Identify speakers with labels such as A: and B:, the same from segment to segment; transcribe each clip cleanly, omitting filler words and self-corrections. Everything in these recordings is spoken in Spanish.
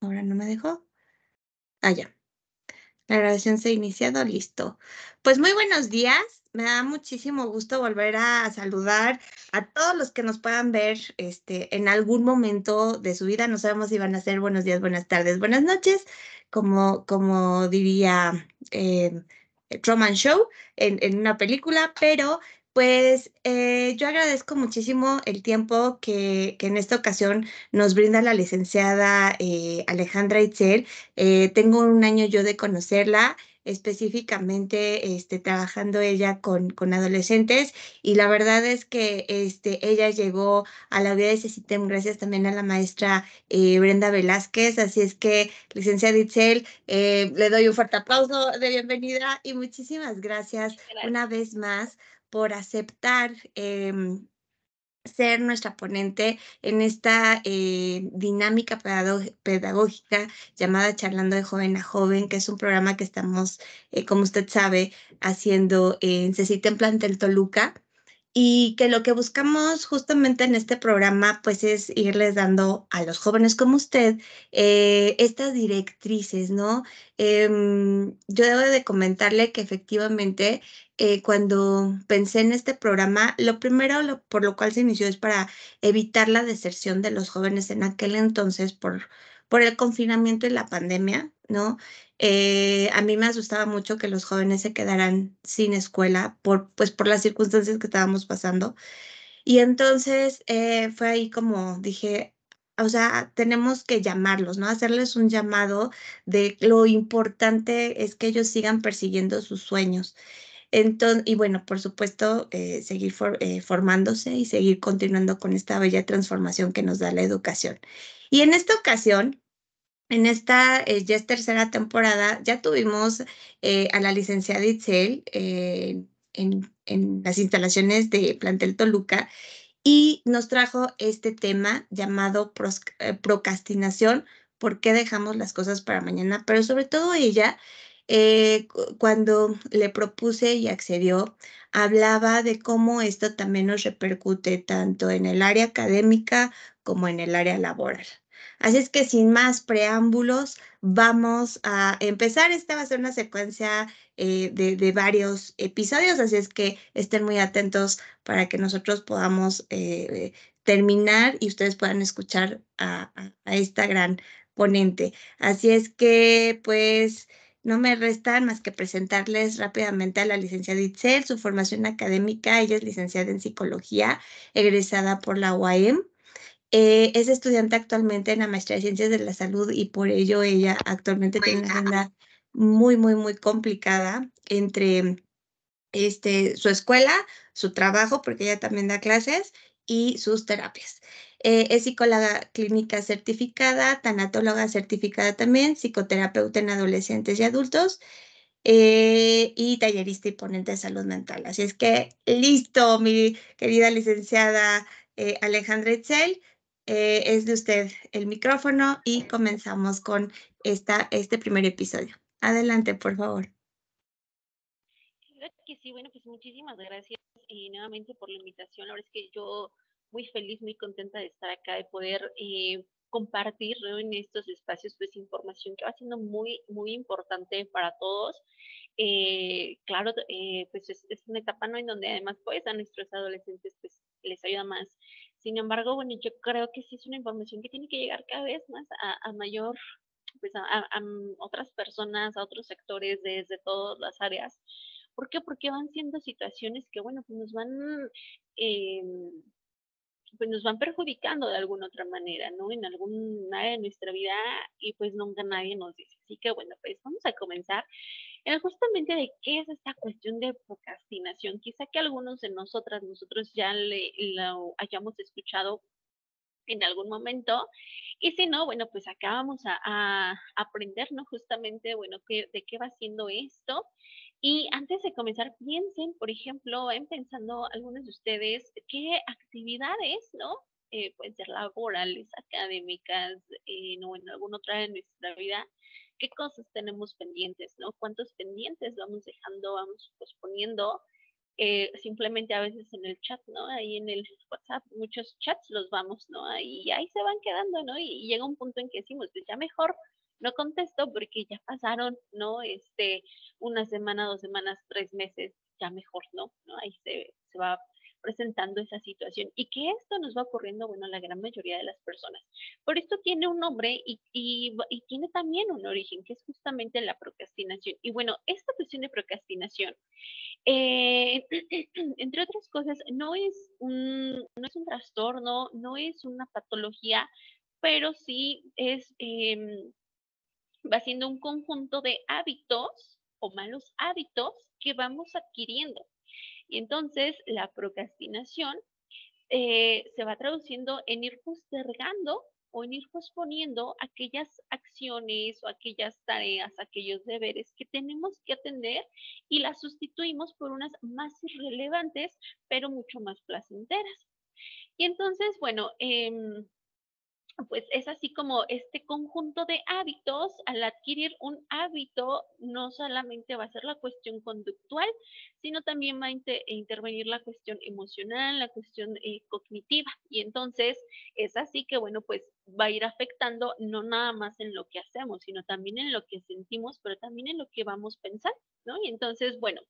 A: Ahora no me dejó. Ah, ya. La grabación se ha iniciado, listo. Pues muy buenos días. Me da muchísimo gusto volver a saludar a todos los que nos puedan ver en algún momento de su vida. No sabemos si van a ser buenos días, buenas tardes, buenas noches, como diría Truman Show en una película, pero pues yo agradezco muchísimo el tiempo que en esta ocasión nos brinda la licenciada Alejandra Itzel. Tengo un año yo de conocerla, específicamente trabajando ella con adolescentes, y la verdad es que ella llegó a la vida de CECITEM gracias también a la maestra Brenda Velázquez. Así es que, licenciada Itzel, le doy un fuerte aplauso de bienvenida y muchísimas gracias
B: Gracias.
A: una vez más por aceptar ser nuestra ponente en esta dinámica pedagógica llamada Charlando de Joven a Joven, que es un programa que estamos, como usted sabe, haciendo en CECITEM Plantel Toluca, y que lo que buscamos justamente en este programa pues es irles dando a los jóvenes como usted estas directrices, ¿no? Yo debo de comentarle que efectivamente cuando pensé en este programa, lo primero por lo cual se inició es para evitar la deserción de los jóvenes en aquel entonces por el confinamiento y la pandemia, ¿no? A mí me asustaba mucho que los jóvenes se quedaran sin escuela pues, por las circunstancias que estábamos pasando. Y entonces fue ahí como dije, o sea, tenemos que llamarlos, ¿no? Hacerles un llamado de lo importante es que ellos sigan persiguiendo sus sueños. Entonces, y bueno, por supuesto, seguir formándose y seguir continuando con esta bella transformación que nos da la educación. Y en esta ocasión, en esta ya es tercera temporada, ya tuvimos a la licenciada Itzel en las instalaciones de Plantel Toluca, y nos trajo este tema llamado procrastinación, por qué dejamos las cosas para mañana, pero sobre todo ella, cuando le propuse y accedió, hablaba de cómo esto también nos repercute tanto en el área académica como en el área laboral. Así es que sin más preámbulos, vamos a empezar. Esta va a ser una secuencia de varios episodios, así es que estén muy atentos para que nosotros podamos terminar y ustedes puedan escuchar a esta gran ponente. Así es que, pues, no me restan más que presentarles rápidamente a la licenciada Itzel, su formación académica. Ella es licenciada en psicología, egresada por la UAM. Es estudiante actualmente en la maestría de Ciencias de la Salud, y por ello ella actualmente tiene una agenda muy, muy, muy complicada entre su escuela, su trabajo, porque ella también da clases, y sus terapias. Es psicóloga clínica certificada, tanatóloga certificada también, psicoterapeuta en adolescentes y adultos, y tallerista y ponente de salud mental. Así es que, listo, mi querida licenciada Alejandra Itzel, es de usted el micrófono y comenzamos con este primer episodio. Adelante, por favor.
B: Claro que sí, bueno, pues muchísimas gracias nuevamente por la invitación. La verdad es que yo muy feliz, muy contenta de estar acá, de poder compartir, ¿no?, en estos espacios pues información que va siendo muy, muy importante para todos. Claro, pues es una etapa, ¿no?, en donde además pues a nuestros adolescentes pues les ayuda más. Sin embargo, bueno, yo creo que sí es una información que tiene que llegar cada vez más a mayor, pues otras personas, a otros sectores desde todas las áreas. ¿Por qué? Porque van siendo situaciones que, bueno, eh, pues nos van perjudicando de alguna otra manera, ¿no? En algún área de nuestra vida y pues nunca nadie nos dice. Así que bueno, pues vamos a comenzar justamente de qué es esta cuestión de procrastinación. Quizá que algunos de nosotros ya lo hayamos escuchado en algún momento. Y si no, bueno, pues acá vamos a aprender, ¿no? Justamente, bueno, de qué va siendo esto. Y antes de comenzar, piensen, por ejemplo, en pensando algunos de ustedes, qué actividades, ¿no? Pueden ser laborales, académicas, no en alguna otra de nuestra vida, qué cosas tenemos pendientes, ¿no? ¿Cuántos pendientes vamos dejando, vamos posponiendo? simplemente a veces en el chat, ¿no? Ahí en el WhatsApp, muchos chats los vamos, ¿no? Y ahí se van quedando, ¿no? Y llega un punto en que decimos, pues ya mejor no contesto porque ya pasaron, ¿no? Una semana, 2 semanas, 3 meses, ya mejor no, ¿no? Ahí se va presentando esa situación. ¿Y que esto nos va ocurriendo? Bueno, a la gran mayoría de las personas. Por esto tiene un nombre y tiene también un origen, que es justamente la procrastinación. Y bueno, esta cuestión de procrastinación, eh, entre otras cosas, no es un trastorno, no es una patología, pero sí va siendo un conjunto de hábitos o malos hábitos que vamos adquiriendo. Y entonces la procrastinación se va traduciendo en ir postergando o en ir posponiendo aquellas acciones o aquellas tareas, aquellos deberes que tenemos que atender y las sustituimos por unas más irrelevantes, pero mucho más placenteras. Y entonces, bueno, pues es así como este conjunto de hábitos, al adquirir un hábito, no solamente va a ser la cuestión conductual, sino también va a intervenir la cuestión emocional, la cuestión cognitiva. Y entonces es así que, bueno, pues va a ir afectando no nada más en lo que hacemos, sino también en lo que sentimos, pero también en lo que vamos a pensar, ¿no? Y entonces, bueno,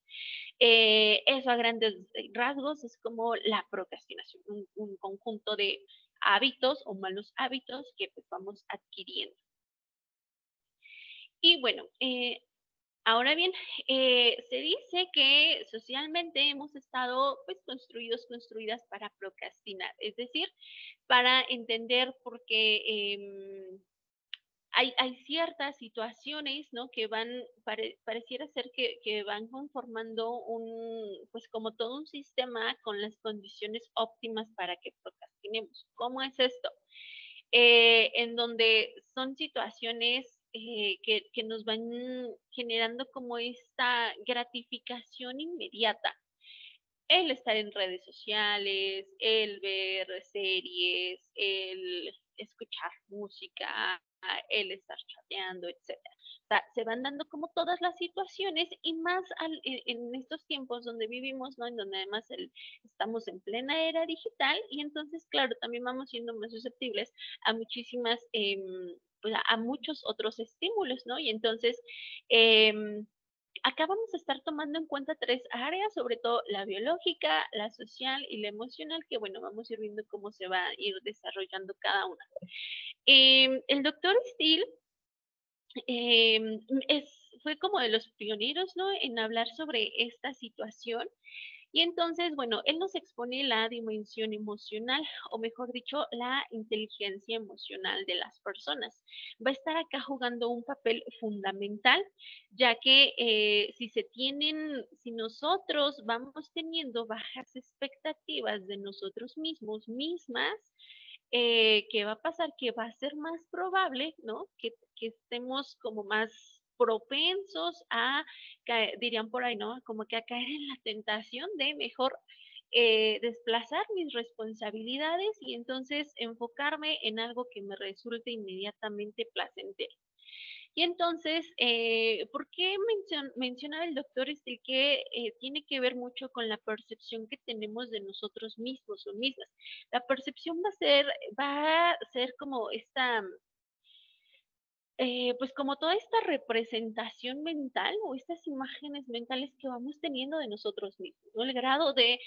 B: eso a grandes rasgos es como la procrastinación, un conjunto de hábitos o malos hábitos que pues vamos adquiriendo. Y bueno, ahora bien, se dice que socialmente hemos estado pues construidas para procrastinar, es decir, para entender por qué hay ciertas situaciones, ¿no? Que pareciera ser que van conformando pues como todo un sistema con las condiciones óptimas para que procrastinemos. ¿Cómo es esto? En donde son situaciones que nos van generando como esta gratificación inmediata. El estar en redes sociales, el ver series, el escuchar música, el estar chateando, etcétera. O sea, se van dando como todas las situaciones y más en estos tiempos donde vivimos, ¿no? En donde además estamos en plena era digital y entonces, claro, también vamos siendo más susceptibles a muchísimas, pues a muchos otros estímulos, ¿no? Y entonces, acá vamos a estar tomando en cuenta tres áreas, sobre todo la biológica, la social y la emocional, que bueno, vamos a ir viendo cómo se va a ir desarrollando cada una. El doctor Steele eh, fue como de los pioneros, ¿no? En hablar sobre esta situación y entonces, bueno, él nos expone la dimensión emocional, o mejor dicho, la inteligencia emocional de las personas. Va a estar acá jugando un papel fundamental, ya que si nosotros vamos teniendo bajas expectativas de nosotros mismos, mismas, ¿qué va a pasar? Que va a ser más probable, ¿no? Que estemos como más propensos a, dirían por ahí, ¿no? Como que a caer en la tentación de mejor desplazar mis responsabilidades y entonces enfocarme en algo que me resulte inmediatamente placentero. Y entonces, ¿por qué mencionaba el doctor que tiene que ver mucho con la percepción que tenemos de nosotros mismos o mismas? La percepción va a ser como pues como toda esta representación mental o estas imágenes mentales que vamos teniendo de nosotros mismos, ¿no? El grado de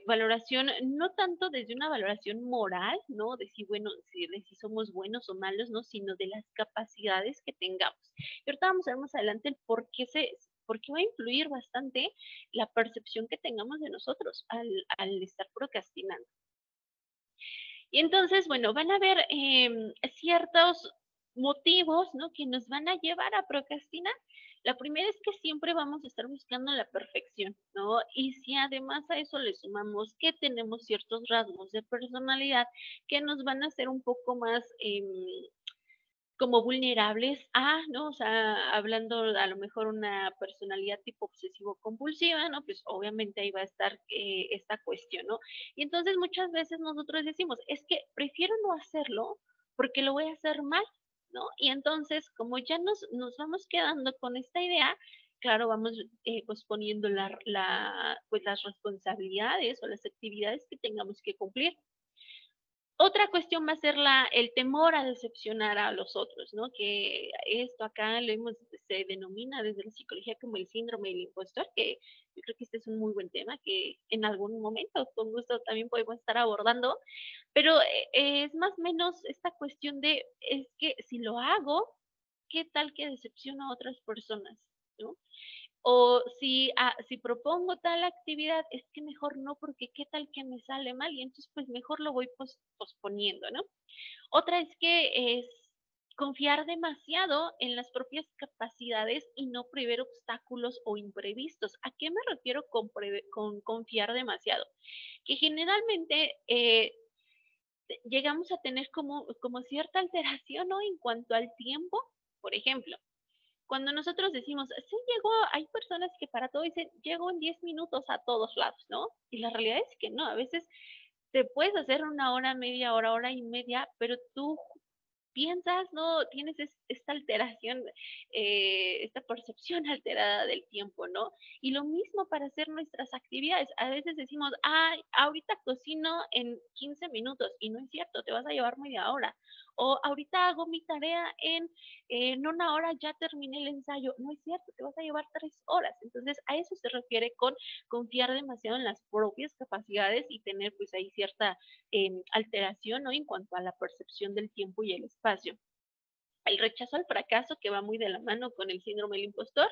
B: valoración, no tanto desde una valoración moral, ¿no? De si, bueno, de si somos buenos o malos, ¿no? Sino de las capacidades que tengamos. Y ahorita vamos a ver más adelante el por qué va a influir bastante la percepción que tengamos de nosotros al estar procrastinando. Y entonces, bueno, van a haber ciertos motivos, ¿no? Que nos van a llevar a procrastinar. La primera es que siempre vamos a estar buscando la perfección, ¿no? Y si además a eso le sumamos que tenemos ciertos rasgos de personalidad que nos van a hacer un poco más como vulnerables a, ¿no? O sea, hablando a lo mejor una personalidad tipo obsesivo-compulsiva, ¿no? Pues obviamente ahí va a estar esta cuestión, ¿no? Y entonces muchas veces nosotros decimos, es que prefiero no hacerlo porque lo voy a hacer mal, ¿no? Y entonces, como ya nos vamos quedando con esta idea, claro, vamos posponiendo pues las responsabilidades o las actividades que tengamos que cumplir. Otra cuestión va a ser el temor a decepcionar a los otros, ¿no? Que esto acá se denomina desde la psicología como el síndrome del impostor, que yo creo que este es un muy buen tema que en algún momento con gusto también podemos estar abordando, pero es más o menos esta cuestión de, es que si lo hago, ¿qué tal que decepciona a otras personas? ¿No? O si propongo tal actividad, es que mejor no, porque qué tal que me sale mal y entonces pues mejor lo voy posponiendo, ¿no? Otra es que es confiar demasiado en las propias capacidades y no prever obstáculos o imprevistos. ¿A qué me refiero con confiar demasiado? Que generalmente llegamos a tener como cierta alteración, ¿no? En cuanto al tiempo, por ejemplo. Cuando nosotros decimos, sí llegó, hay personas que para todo dicen, llego en 10 minutos a todos lados, ¿no? Y la realidad es que no, a veces te puedes hacer una hora, media hora, hora y media, pero tú piensas, ¿no? Tienes esta alteración, esta percepción alterada del tiempo, ¿no? Y lo mismo para hacer nuestras actividades. A veces decimos, ay, ahorita cocino en 15 minutos y no es cierto, te vas a llevar media hora. O ahorita hago mi tarea en una hora ya terminé el ensayo. No es cierto, te vas a llevar 3 horas. Entonces, a eso se refiere con confiar demasiado en las propias capacidades y tener pues ahí cierta alteración, ¿no? En cuanto a la percepción del tiempo y el espacio. El rechazo al fracaso, que va muy de la mano con el síndrome del impostor,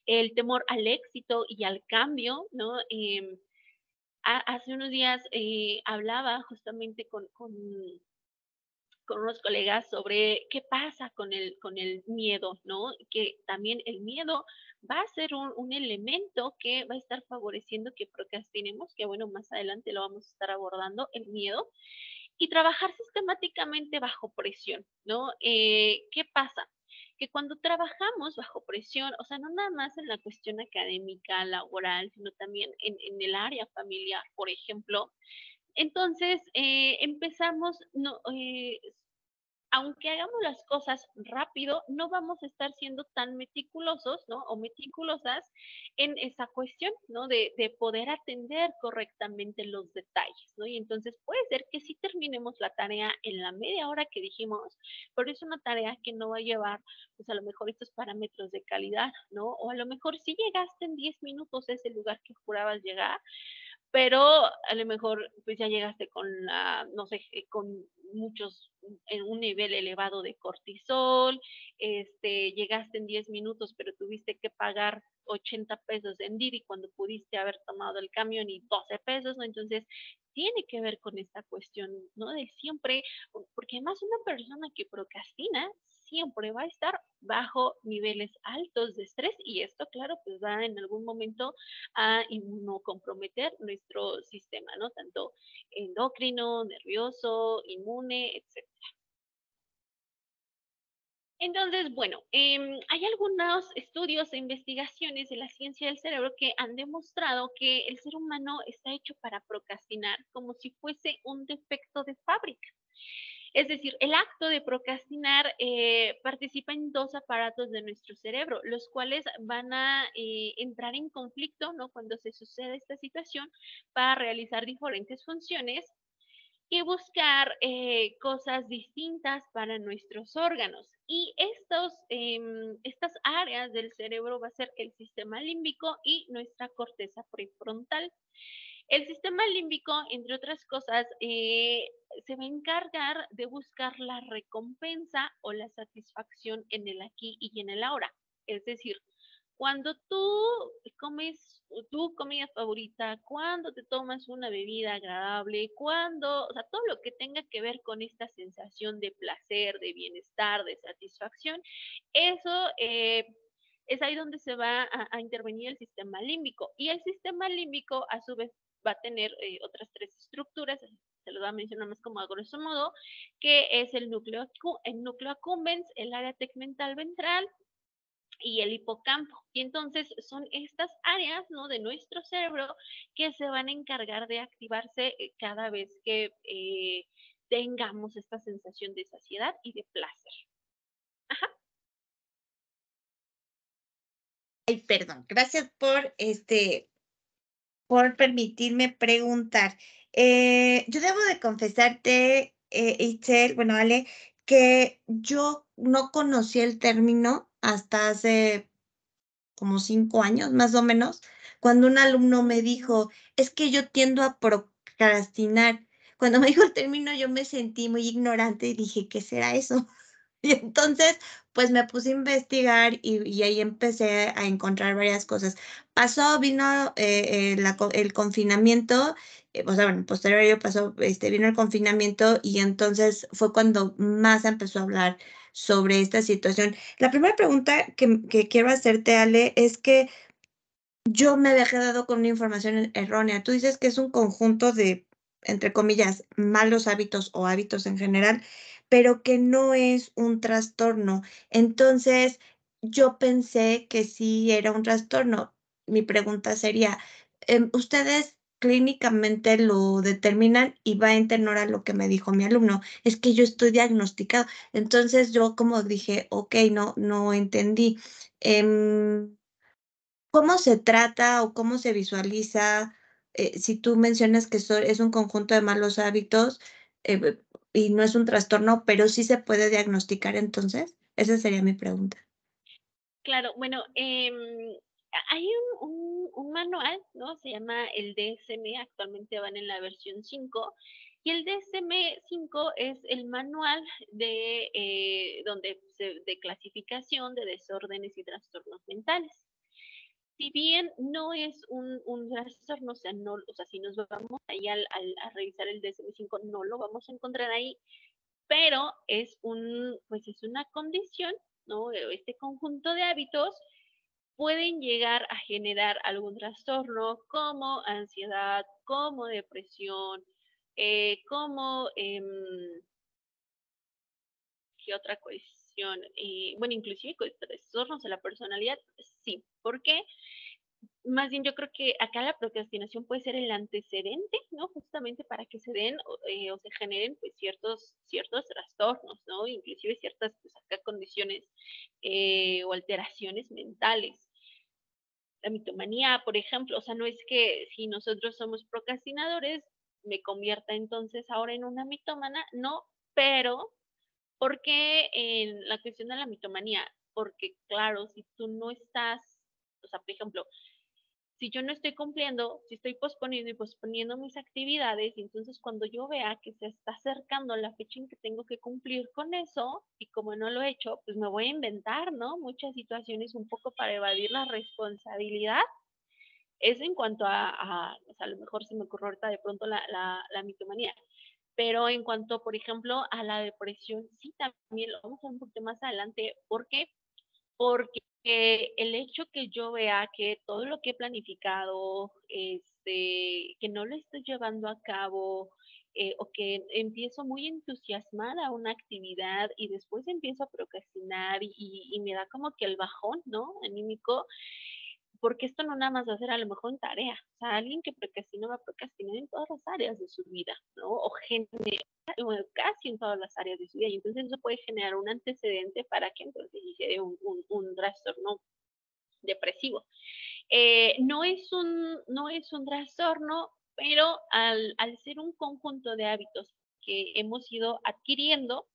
B: el temor al éxito y al cambio, ¿no? Hace unos días hablaba justamente con unos colegas sobre qué pasa con el miedo, ¿no? Que también el miedo va a ser un elemento que va a estar favoreciendo que procrastinemos, que bueno, más adelante lo vamos a estar abordando, el miedo, y trabajar sistemáticamente bajo presión, ¿no? ¿Qué pasa? Que cuando trabajamos bajo presión, o sea, no nada más en la cuestión académica, laboral, sino también en el área familiar, por ejemplo, entonces empezamos, no, aunque hagamos las cosas rápido, no vamos a estar siendo tan meticulosos, ¿no? O meticulosas en esa cuestión, ¿no? De poder atender correctamente los detalles, ¿no? Y entonces puede ser que sí terminemos la tarea en la media hora que dijimos, pero es una tarea que no va a llevar, pues a lo mejor estos parámetros de calidad, ¿no? O a lo mejor sí llegaste en 10 minutos a ese lugar que jurabas llegar, pero a lo mejor pues ya llegaste con no sé, con muchos, en un nivel elevado de cortisol, llegaste en 10 minutos, pero tuviste que pagar 80 pesos en Didi cuando pudiste haber tomado el camión y 12 pesos, ¿no? Entonces, tiene que ver con esta cuestión, ¿no? De siempre, porque además una persona que procrastina siempre va a estar bajo niveles altos de estrés y esto, claro, pues va en algún momento a inmunocomprometer nuestro sistema, ¿no? Tanto endocrino, nervioso, inmune, etcétera. Entonces, bueno, hay algunos estudios e investigaciones de la ciencia del cerebro que han demostrado que el ser humano está hecho para procrastinar como si fuese un defecto de fábrica. Es decir, el acto de procrastinar participa en dos aparatos de nuestro cerebro, los cuales van a entrar en conflicto, ¿no? Cuando se sucede esta situación para realizar diferentes funciones y buscar cosas distintas para nuestros órganos. Y estas áreas del cerebro va a ser el sistema límbico y nuestra corteza prefrontal. El sistema límbico, entre otras cosas, se va a encargar de buscar la recompensa o la satisfacción en el aquí y en el ahora. Es decir, cuando tú comes tu comida favorita, cuando te tomas una bebida agradable, cuando, o sea, todo lo que tenga que ver con esta sensación de placer, de bienestar, de satisfacción, eso es ahí donde se va a intervenir el sistema límbico. Y el sistema límbico, a su vez, va a tener otras tres estructuras, se lo voy a mencionar más como a grosso modo, que es el núcleo accumbens, el área tegmental ventral, y el hipocampo. Y entonces son estas áreas, ¿no? De nuestro cerebro que se van a encargar de activarse cada vez que tengamos esta sensación de saciedad y de placer. Ajá.
A: Ay, perdón, gracias por permitirme preguntar. Yo debo de confesarte, Itzel, bueno, Ale, que yo no conocí el término hasta hace como 5 años, más o menos, cuando un alumno me dijo: "Es que yo tiendo a procrastinar". Cuando me dijo el término, yo me sentí muy ignorante y dije: "¿Qué será eso?". Y entonces, pues, me puse a investigar y ahí empecé a encontrar varias cosas. Vino, la co el confinamiento, o sea, bueno, posterior a ello pasó, vino el confinamiento y entonces fue cuando más se empezó a hablar sobre esta situación. La primera pregunta que quiero hacerte, Ale, es que yo me había quedado con una información errónea. Tú dices que es un conjunto de, entre comillas, malos hábitos o hábitos en general, pero que no es un trastorno. Entonces, yo pensé que sí era un trastorno. Mi pregunta sería, ¿ustedes clínicamente lo determinan? Y va en tenor a lo que me dijo mi alumno, es que yo estoy diagnosticado. Entonces, yo como dije, okey, no entendí. Em ¿Cómo se trata o cómo se visualiza? Si tú mencionas que es un conjunto de malos hábitos, b y no es un trastorno, pero, ¿sí se puede diagnosticar entonces? Esa sería mi pregunta.
B: Claro, bueno, hay un manual, ¿no? Se llama el DSM, actualmente van en la versión 5 y el DSM-5 es el manual de clasificación de desórdenes y trastornos mentales. Si bien no es un trastorno, o sea, si nos vamos ahí a revisar el DSM-5, no lo vamos a encontrar ahí, pero pues es una condición, ¿no? Este conjunto de hábitos pueden llegar a generar algún trastorno como ansiedad, como depresión, como, ¿qué otra cuestión? Bueno, inclusive con trastornos de la personalidad, sí. ¿Por qué? Más bien yo creo que acá la procrastinación puede ser el antecedente, ¿no? Justamente para que se den o se generen pues ciertos trastornos, ¿no? Inclusive ciertas pues acá condiciones o alteraciones mentales. La mitomanía, por ejemplo, o sea, no es que si nosotros somos procrastinadores me convierta entonces ahora en una mitómana, no, pero ¿por qué en la cuestión de la mitomanía? Porque claro, si tú no estás, o sea, por ejemplo, si yo no estoy cumpliendo, si estoy posponiendo y posponiendo mis actividades, y entonces cuando yo vea que se está acercando la fecha en que tengo que cumplir con eso, y como no lo he hecho, pues me voy a inventar, ¿no? Muchas situaciones un poco para evadir la responsabilidad. Eso en cuanto o sea, a lo mejor se me ocurrió ahorita de pronto la mitomanía. Pero en cuanto, por ejemplo, a la depresión, sí, también lo vamos a ver un poquito más adelante. ¿Por qué? Porque el hecho que yo vea que todo lo que he planificado, que no lo estoy llevando a cabo, o que empiezo muy entusiasmada a una actividad y después empiezo a procrastinar y me da como que el bajón, ¿no? Anímico, porque esto no nada más va a ser a lo mejor en tarea. O sea, alguien que procrastina va a procrastinar en todas las áreas de su vida, ¿no? Bueno, casi en todas las áreas de su vida. Y entonces eso puede generar un antecedente para que entonces llegue un trastorno depresivo. No es un trastorno, pero al ser un conjunto de hábitos que hemos ido adquiriendo,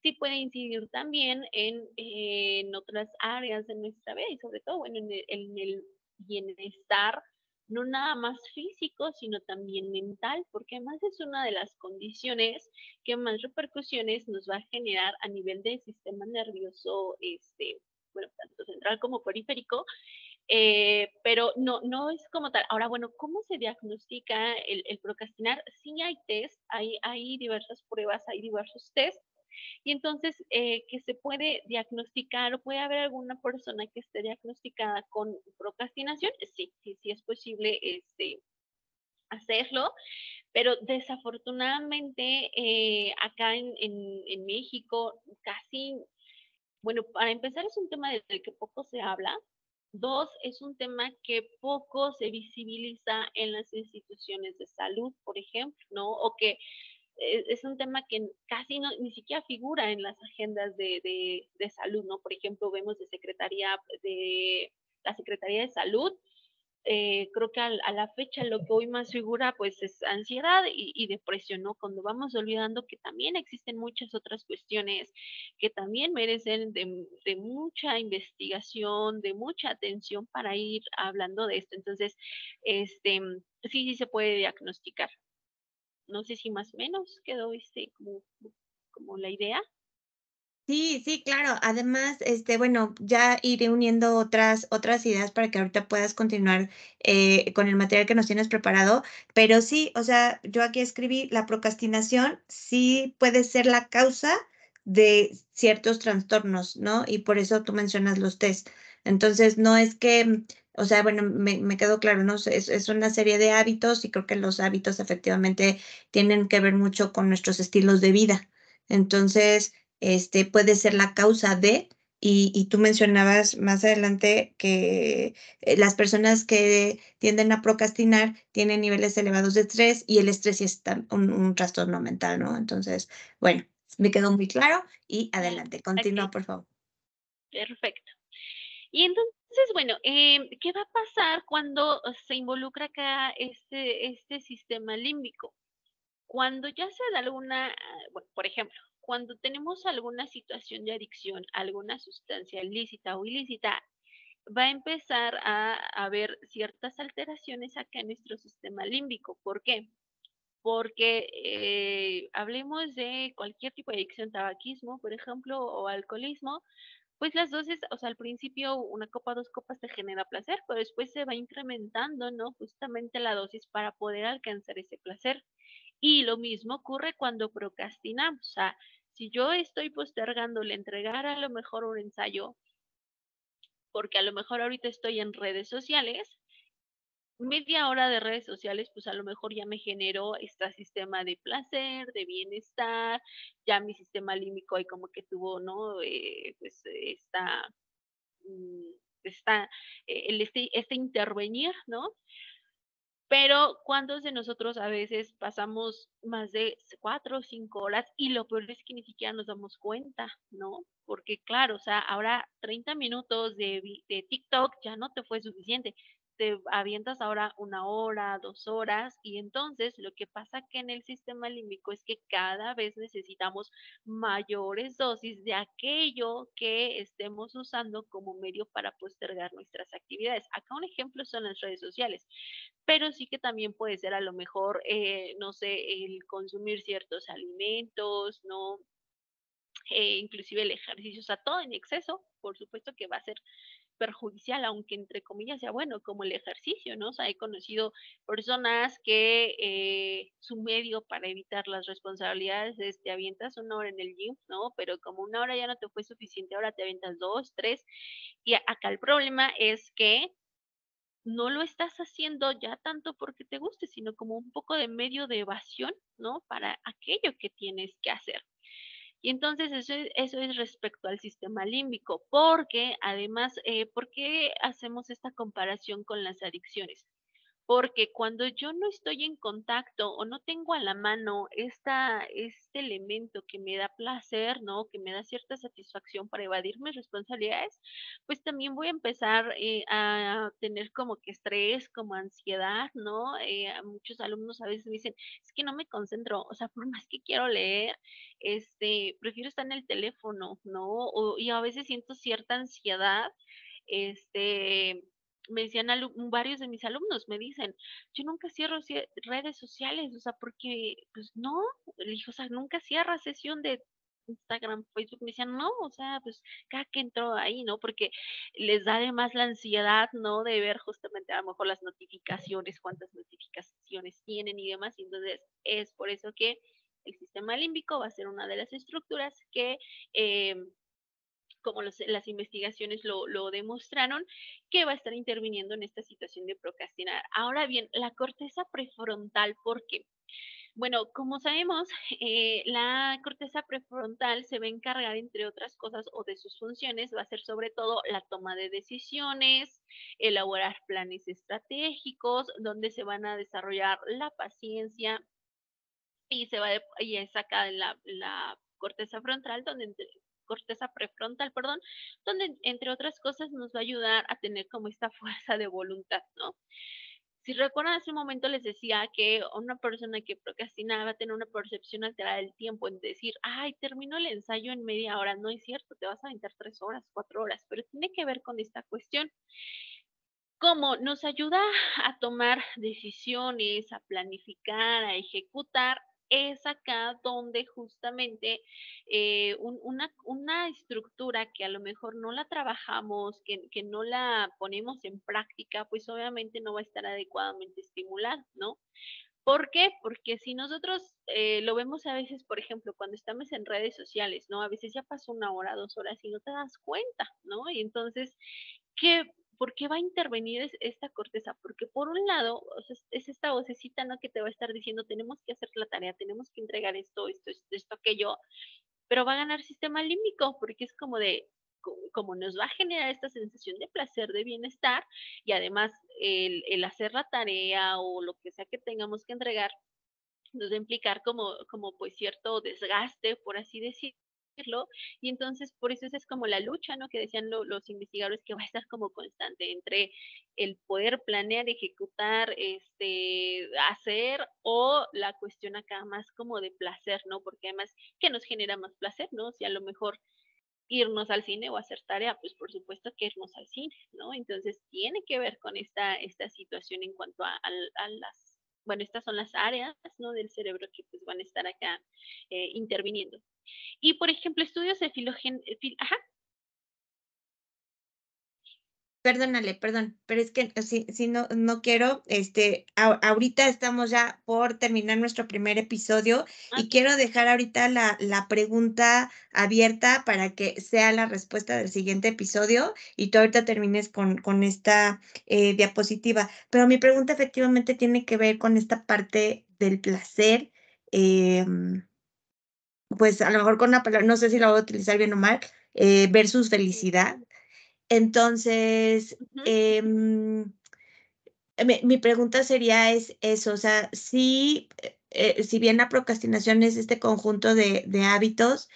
B: sí puede incidir también en otras áreas de nuestra vida y sobre todo, bueno, en el bienestar, no nada más físico, sino también mental, porque además es una de las condiciones que más repercusiones nos va a generar a nivel del sistema nervioso, bueno, tanto central como periférico, pero no es como tal. Ahora, bueno, ¿cómo se diagnostica el procrastinar? Sí hay test, hay diversas pruebas, hay diversos test y entonces, que se puede diagnosticar o puede haber alguna persona que esté diagnosticada con procrastinación, sí, sí, sí es posible hacerlo, pero desafortunadamente acá en México casi, bueno, para empezar es un tema del que poco se habla. Dos, es un tema que poco se visibiliza en las instituciones de salud, por ejemplo, ¿no? O que es un tema que casi no, ni siquiera figura en las agendas de salud, ¿no? Por ejemplo, vemos de Secretaría de la Secretaría de Salud. Creo que a la fecha lo que hoy más figura pues es ansiedad y depresión, ¿no? Cuando vamos olvidando que también existen muchas otras cuestiones que también merecen de mucha investigación, de mucha atención para ir hablando de esto. Entonces, este, sí, sí se puede diagnosticar. No sé si más o menos quedó como la idea.
A: Sí, sí, claro. Además, bueno, ya iré uniendo otras ideas para que ahorita puedas continuar, con el material que nos tienes preparado. Pero sí, o sea, yo aquí escribí, la procrastinación sí puede ser la causa de ciertos trastornos, ¿no? Y por eso tú mencionas los test. Entonces, no es que, o sea, bueno, me quedó claro, ¿no? Es una serie de hábitos y creo que los hábitos efectivamente tienen que ver mucho con nuestros estilos de vida. Entonces, puede ser la causa de, y tú mencionabas más adelante que las personas que tienden a procrastinar tienen niveles elevados de estrés y el estrés sí es un trastorno mental, ¿no? Entonces, bueno, me quedó muy claro y
B: Claro.
A: adelante,
B: Ok,
A: continúa, por favor.
B: perfecto. Y entonces, bueno, ¿qué va a pasar cuando se involucra acá este sistema límbico? Cuando ya se da alguna, bueno, por ejemplo, cuando tenemos alguna situación de adicción a alguna sustancia lícita o ilícita, va a empezar a haber ciertas alteraciones acá en nuestro sistema límbico. ¿Por qué? Porque hablemos de cualquier tipo de adicción, tabaquismo, por ejemplo, o alcoholismo, pues las dosis, o sea, al principio una copa, 2 copas te genera placer, pero después se va incrementando, ¿no? Justamente la dosis para poder alcanzar ese placer. Y lo mismo ocurre cuando procrastinamos. O sea, si yo estoy postergando el entregar a lo mejor un ensayo, porque a lo mejor ahorita estoy en redes sociales, media hora de redes sociales, pues a lo mejor ya me generó este sistema de placer, de bienestar, ya mi sistema límbico ahí como que tuvo, ¿no? Pues mm, esta, este intervenir, ¿no? Pero ¿cuántos de nosotros a veces pasamos más de 4 o 5 horas? Y lo peor es que ni siquiera nos damos cuenta, ¿no? Porque claro, o sea, ahora 30 minutos de TikTok ya no te fue suficiente. Te avientas ahora 1 hora, 2 horas, y entonces lo que pasa que en el sistema límbico es que cada vez necesitamos mayores dosis de aquello que estemos usando como medio para postergar nuestras actividades. Acá un ejemplo son las redes sociales, pero sí que también puede ser a lo mejor, no sé, el consumir ciertos alimentos, ¿no? Inclusive el ejercicio, o sea, todo en exceso, por supuesto que va a ser perjudicial, aunque entre comillas sea bueno, como el ejercicio, ¿no? O sea, he conocido personas que su medio para evitar las responsabilidades es te avientas 1 hora en el gym, ¿no? Pero como 1 hora ya no te fue suficiente, ahora te avientas 2, 3, y acá el problema es que no lo estás haciendo ya tanto porque te guste, sino como un poco de medio de evasión, ¿no? Para aquello que tienes que hacer. Y entonces eso es respecto al sistema límbico, porque además, ¿por qué hacemos esta comparación con las adicciones? Porque cuando yo no estoy en contacto o no tengo a la mano este elemento que me da placer, ¿no? Que me da cierta satisfacción para evadir mis responsabilidades, pues también voy a empezar a tener como que estrés, como ansiedad, ¿no? A muchos alumnos a veces me dicen, es que no me concentro, o sea, por más que quiero leer, prefiero estar en el teléfono, ¿no? Y a veces siento cierta ansiedad, este, me decían varios de mis alumnos, me dicen, yo nunca cierro redes sociales, o sea, porque, pues no, le dije, o sea, nunca cierra sesión de Instagram, Facebook, me decían, no, o sea, pues cada que entro ahí, ¿no? Porque les da además la ansiedad, ¿no? De ver justamente a lo mejor las notificaciones, cuántas notificaciones tienen y demás, y entonces es por eso que el sistema límbico va a ser una de las estructuras que eh, como las investigaciones lo demostraron, que va a estar interviniendo en esta situación de procrastinar. Ahora bien, la corteza prefrontal, ¿por qué? Bueno, como sabemos, la corteza prefrontal se va a encargar, entre otras cosas, o de sus funciones, va a ser sobre todo la toma de decisiones, elaborar planes estratégicos, donde se van a desarrollar la paciencia y y es acá la corteza frontal donde corteza prefrontal, perdón, donde entre otras cosas nos va a ayudar a tener como esta fuerza de voluntad, ¿no? Si recuerdan hace un momento les decía que una persona que procrastina va a tener una percepción alterada del tiempo, en decir, ay, termino el ensayo en media hora. No es cierto, te vas a aventar 3 horas, 4 horas, pero tiene que ver con esta cuestión. Como nos ayuda a tomar decisiones, a planificar, a ejecutar, es acá donde justamente una estructura que a lo mejor no la trabajamos, que no la ponemos en práctica, pues obviamente no va a estar adecuadamente estimulada, ¿no? ¿Por qué? Porque si nosotros lo vemos a veces, por ejemplo, cuando estamos en redes sociales, ¿no? A veces ya pasó 1 hora, 2 horas y no te das cuenta, ¿no? Y entonces, ¿qué, ¿por qué va a intervenir esta corteza? Porque por un lado, o sea, es esta vocecita, ¿no? Que te va a estar diciendo, tenemos que hacer la tarea, tenemos que entregar esto, aquello, pero va a ganar sistema límbico, porque es como de, como nos va a generar esta sensación de placer, de bienestar, y además el hacer la tarea o lo que sea que tengamos que entregar, nos va a implicar como pues cierto desgaste, por así decirlo, y entonces por eso esa es como la lucha, ¿no? Que decían los investigadores que va a estar como constante entre el poder planear, ejecutar, hacer o la cuestión acá más como de placer, ¿no? Porque además, ¿qué nos genera más placer, no? Si a lo mejor irnos al cine o hacer tarea, pues por supuesto que irnos al cine, ¿no? Entonces tiene que ver con esta situación en cuanto a las, bueno, estas son las áreas, ¿no? Del cerebro que pues van a estar acá interviniendo. Y por ejemplo, estudios de ajá,
A: Perdónale, perdón, pero es que sí, no quiero, ahorita estamos ya por terminar nuestro primer episodio y
B: ok,
A: quiero dejar ahorita la pregunta abierta para que sea la respuesta del siguiente episodio y tú ahorita termines con esta diapositiva. Pero mi pregunta efectivamente tiene que ver con esta parte del placer, em, pues a lo mejor con una palabra, no sé si la voy a utilizar bien o mal, versus felicidad.
B: ok,
A: Entonces,
B: ujú,
A: mi pregunta sería es eso, o sea, sí, si bien la procrastinación es este conjunto de hábitos,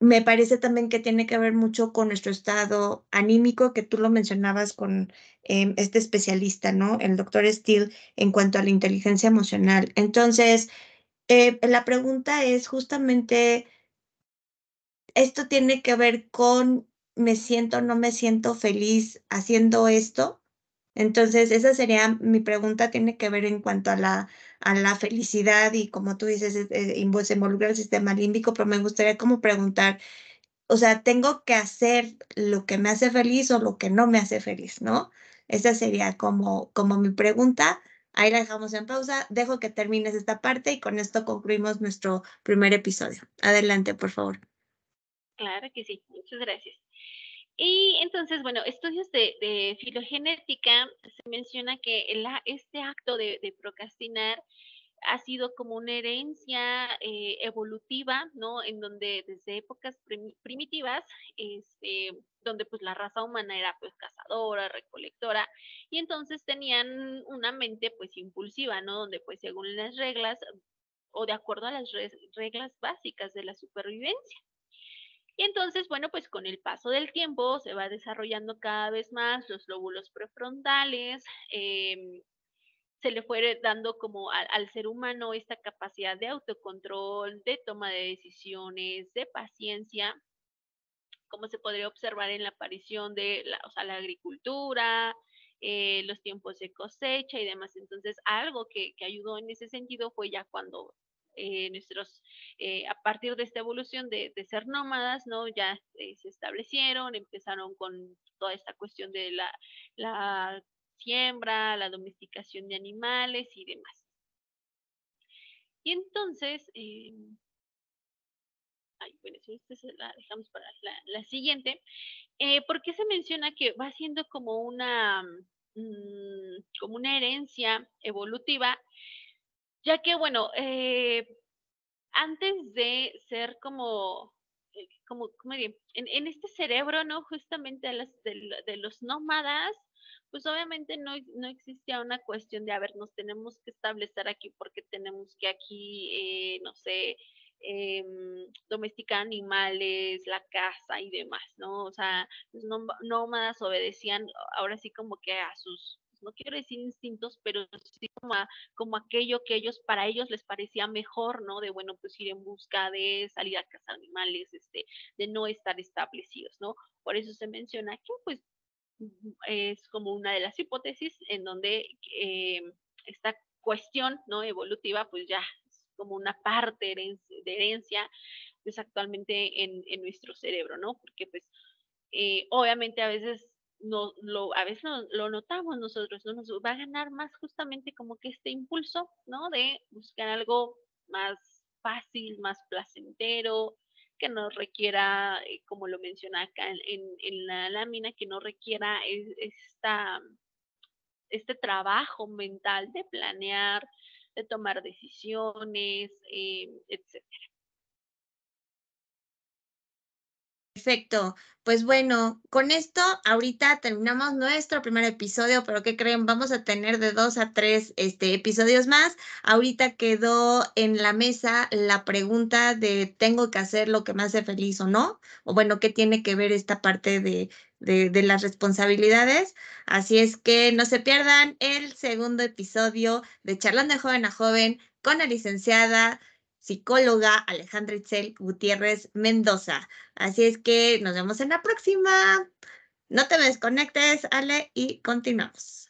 A: me parece también que tiene que ver mucho con nuestro estado anímico, que tú lo mencionabas con este especialista, ¿no? El doctor Steele, en cuanto a la inteligencia emocional. Entonces, la pregunta es justamente, ¿esto tiene que ver con me siento, no me siento feliz haciendo esto? Entonces, esa sería mi pregunta, tiene que ver en cuanto a la felicidad y como tú dices, se involucra el sistema límbico, pero me gustaría como preguntar, o sea, ¿tengo que hacer lo que me hace feliz o lo que no me hace feliz, no? Esa sería como mi pregunta. Ahí la dejamos en pausa, dejo que termines esta parte y con esto concluimos nuestro primer episodio. Adelante, por favor.
B: claro que sí, muchas gracias. Y entonces, bueno, estudios de filogenética se menciona que este acto de procrastinar ha sido como una herencia evolutiva, ¿no? En donde desde épocas primitivas, donde pues la raza humana era pues cazadora, recolectora, y entonces tenían una mente pues impulsiva, ¿no? Donde pues según las reglas o de acuerdo a las reglas básicas de la supervivencia. Y entonces, bueno, pues con el paso del tiempo se va desarrollando cada vez más los lóbulos prefrontales, se le fue dando como al ser humano esta capacidad de autocontrol, de toma de decisiones, de paciencia, como se podría observar en la aparición de o sea, la agricultura, los tiempos de cosecha y demás. Entonces, algo que ayudó en ese sentido fue ya cuando a partir de esta evolución de ser nómadas, ¿no? Ya se establecieron, empezaron con toda esta cuestión de la siembra, la domesticación de animales y demás. Y entonces, ay, bueno, si esta la dejamos para la siguiente. ¿Por qué se menciona que va siendo como una herencia evolutiva? Ya que, bueno, antes de ser como bien, en este cerebro, ¿no? Justamente de los nómadas, pues obviamente no existía una cuestión de, a ver, nos tenemos que establecer aquí porque tenemos que aquí, no sé, domesticar animales, la caza y demás, ¿no? O sea, los nómadas obedecían ahora sí como que a sus, no quiero decir instintos, pero sí como aquello que para ellos les parecía mejor, ¿no? De, bueno, pues ir en busca de salir a cazar animales, de no estar establecidos, ¿no? Por eso se menciona que, pues, es como una de las hipótesis en donde esta cuestión, ¿no? Evolutiva, pues ya es como una parte de herencia, pues actualmente en nuestro cerebro, ¿no? Porque pues obviamente a veces a veces lo notamos nosotros, ¿no? Nos va a ganar más justamente como que este impulso, ¿no? De buscar algo más fácil, más placentero, que no requiera, como lo menciona acá en la lámina, que no requiera este trabajo mental de planear, de tomar decisiones, etcétera.
A: Perfecto. Pues bueno, con esto ahorita terminamos nuestro primer episodio, pero ¿qué creen? Vamos a tener de 2 a 3 episodios más. Ahorita quedó en la mesa la pregunta de ¿tengo que hacer lo que me hace feliz o no? O bueno, ¿qué tiene que ver esta parte de las responsabilidades? Así es que no se pierdan el segundo episodio de Charlando de Joven a Joven con la licenciada psicóloga Alejandra Itzel Gutiérrez Mendoza. Así es que nos vemos en la próxima. No te desconectes, Ale, y continuamos.